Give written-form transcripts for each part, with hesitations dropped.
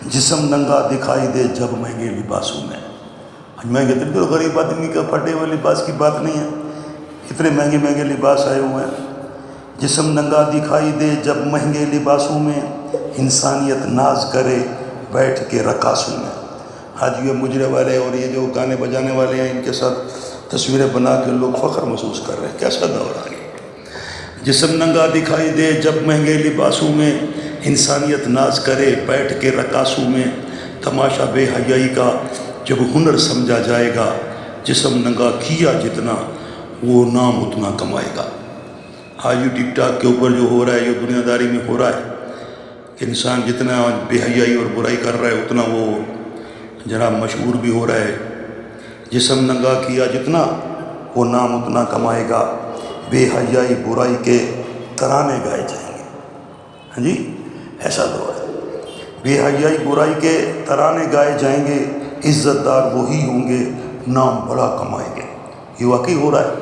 جسم ننگا دکھائی دے جب مہنگے لباسوں میں. مہنگے تو غریب آدمی کا پھٹے ہوئے لباس کی بات نہیں ہے، اتنے مہنگے مہنگے لباس آئے ہوئے ہیں. جسم ننگا دکھائی دے جب مہنگے لباسوں میں، انسانیت ناز کرے بیٹھ کے رقاصوں میں. آج یہ مجرے والے اور یہ جو گانے بجانے والے ہیں، ان کے ساتھ تصویریں بنا کے لوگ فخر محسوس کر رہے ہیں. کیسا دور آ گیا. جسم ننگا دکھائی دے جب مہنگے لباسوں میں، انسانیت ناز کرے بیٹھ کے رقاصوں میں. تماشا بے حیائی کا جب ہنر سمجھا جائے گا، جسم ننگا کیا جتنا وہ نام اتنا کمائے گا. آج یہ ٹک ٹاک کے اوپر جو ہو رہا ہے، یہ دنیا داری میں ہو رہا ہے کہ انسان جتنا بے حیائی اور برائی کر رہا ہے اتنا وہ جناب مشہور بھی ہو رہا ہے. جسم ننگا کیا جتنا وہ نام اتنا کمائے گا. بے حیائی برائی کے ترانے گائے جائیں گے. ہاں جی، ایسا دور ہے. بے حیائی برائی کے ترانے گائے جائیں گے. عزت دار وہی ہوں گے، نام بڑا کمائیں گے. یہ واقعی ہو رہا ہے.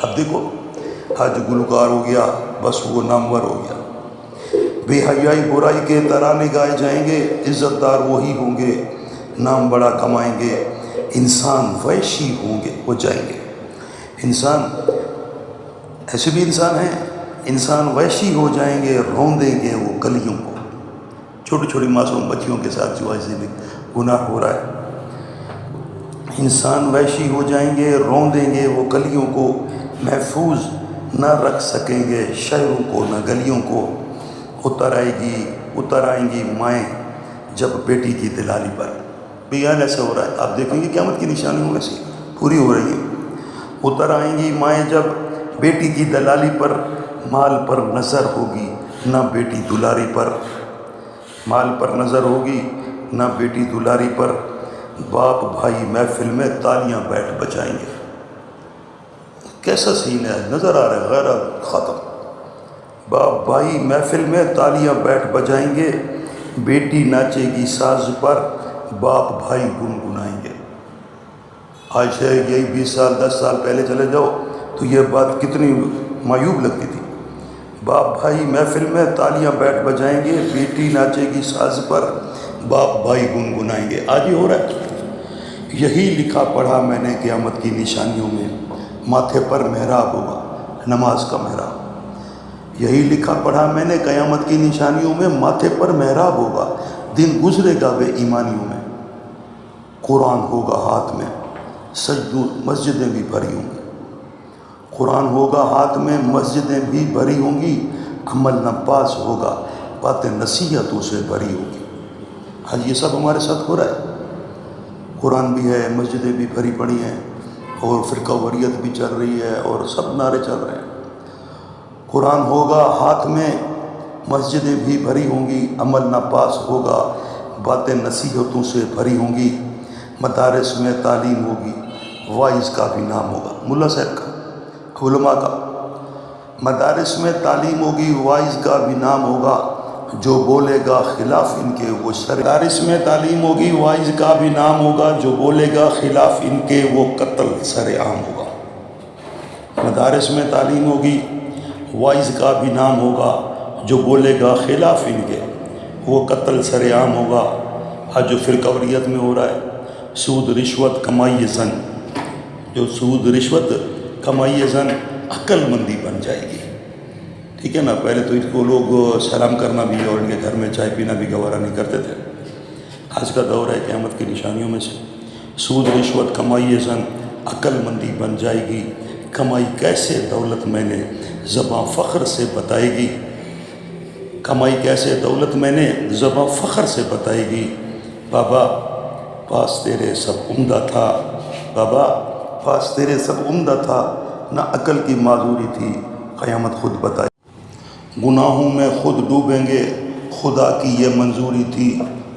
اب دیکھو، آج گلوکار ہو گیا بس وہ نامور ہو گیا. بے حیائی برائی کے ترانے گائے جائیں گے. عزت دار وہی ہوں گے، نام بڑا کمائیں گے. انسان وحشی ہوں گے، ہو جائیں گے. انسان ایسے بھی انسان ہیں، انسان وحشی ہو جائیں گے. روندیں گے وہ گلیوں کو. چھوٹی چھوٹی معصوم بچیوں کے ساتھ جو ایسے بھی گناہ ہو رہا ہے. انسان وحشی ہو جائیں گے، روندیں گے وہ گلیوں کو. محفوظ نہ رکھ سکیں گے شہروں کو نہ گلیوں کو. اتر آئیں گی مائیں جب بیٹی کی دلالی پر. بیان ایسا ہو رہا ہے، آپ دیکھیں گے قیامت کی نشانیوں میں سے پوری ہو رہی ہیں. اتر آئیں گی مائیں جب بیٹی کی دلالی پر. مال پر نظر ہوگی نہ بیٹی دلاری پر. مال پر نظر ہوگی نہ بیٹی دلاری پر. باپ بھائی محفل میں تالیاں بیٹھ بجائیں گے. کیسا سین ہے، نظر آ رہا ہے، غیرت ختم. باپ بھائی محفل میں تالیاں بیٹھ بجائیں گے. بیٹی ناچے گی ساز پر. باپ بھائی گنگنائیں گے. آج سے یہی 20 سال 10 سال پہلے چلے جاؤ تو یہ بات کتنی معیوب لگتی تھی. باپ بھائی محفل میں تالیاں بیٹھ بجائیں گے. بیٹی ناچے گی ساز پر. باپ بھائی گنگنائیں گے. آج ہی ہو رہا ہے. یہی لکھا پڑھا میں نے قیامت کی نشانیوں میں. ماتھے پر محراب ہوگا، نماز کا محراب. یہی لکھا پڑھا میں نے قیامت کی نشانیوں میں. ماتھے پر محراب ہوگا، دن گزرے گا بے ایمانیوں میں. قرآن ہوگا ہاتھ میں، سجدوں مسجدیں بھی بھری ہوں گی. قرآن ہوگا ہاتھ میں، مسجدیں بھی بھری ہوں گی. عمل نہ پاس ہوگا، باتیں نصیحتوں سے بھری ہوگی. آج یہ سب ہمارے ساتھ ہو رہا ہے. قرآن بھی ہے، مسجدیں بھی بھری پڑی ہیں، اور فرقہ واریت بھی چل رہی ہے، اور سب نعرے چل رہے ہیں. قرآن ہوگا ہاتھ میں، مسجدیں بھی بھری ہوں گی. عمل نہ پاس ہوگا، باتیں نصیحتوں سے بھری ہوں گی. مدارس میں تعلیم ہوگی، وائز کا بھی نام ہوگا. ملا صاحب کا، علماء کا. مدارس میں تعلیم ہوگی، وائز کا بھی نام ہوگا. جو بولے گا خلاف ان کے وہ سر. مدارس میں تعلیم ہوگی، وائز کا بھی نام ہوگا. جو بولے گا خلاف ان کے وہ قتل سر عام ہوگا. مدارس میں تعلیم ہوگی، وائز کا بھی نام ہوگا. جو بولے گا خلاف ان کے وہ قتل سر عام ہوگا. آج جو فرقہ واریت میں ہو رہا ہے، سود رشوت کمائی زن. جو سود رشوت کمائی زن عقل مندی بن جائے گی. ٹھیک ہے نا. پہلے تو اس کو لوگ سلام کرنا بھی اور ان کے گھر میں چائے پینا بھی گوارا نہیں کرتے تھے. آج کا دور ہے قیامت کی نشانیوں میں سے. سود رشوت کمائی زن عقل مندی بن جائے گی. کمائی کیسے دولت میں نے زباں فخر سے بتائے گی. کمائی کیسے دولت میں نے زباں فخر سے بتائے گی. بابا پاس تیرے سب عمدہ تھا. بابا پاس تیرے سب عمدہ تھا. نہ عقل کی معذوری تھی، قیامت خود بتائے. گناہوں میں خود ڈوبیں گے، خدا کی یہ منظوری تھی.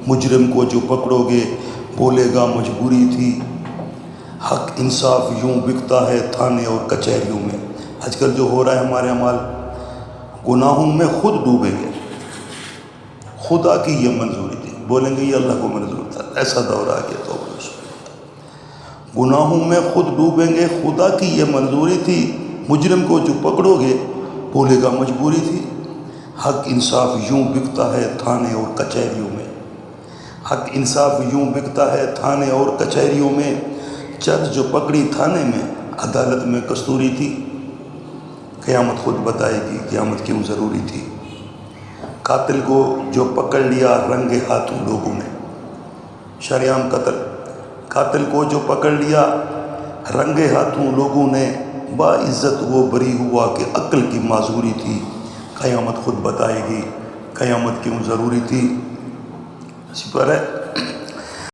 مجرم کو جو پکڑو گے بولے گا مجبوری تھی. حق انصاف یوں بکتا ہے تھانے اور کچہریوں میں. آج کل جو ہو رہا ہے ہمارے اعمال، گناہوں میں خود ڈوبیں گے، خدا کی یہ منظوری تھی. بولیں گے یہ اللہ کو منظور تھا. ایسا دور آ گیا. تو گناہوں میں خود ڈوبیں گے، خدا کی یہ منظوری تھی. مجرم کو جو پکڑو گے بولے گا مجبوری تھی. حق انصاف یوں بکتا ہے تھانے اور کچہریوں میں. حق انصاف یوں بکتا ہے تھانے اور کچہریوں میں، چرچ جو پکڑی تھانے میں عدالت میں کستوری تھی۔ قیامت خود بتائے گی قیامت کیوں ضروری تھی۔ قاتل کو جو پکڑ لیا رنگے ہاتھوں لوگوں نے، شریعام قتل، قاتل کو جو پکڑ لیا رنگے ہاتھوں لوگوں نے، باعزت وہ بری ہوا کہ عقل کی معذوری تھی۔ قیامت خود بتائے گی قیامت کیوں ضروری تھی۔ اسی پر ہے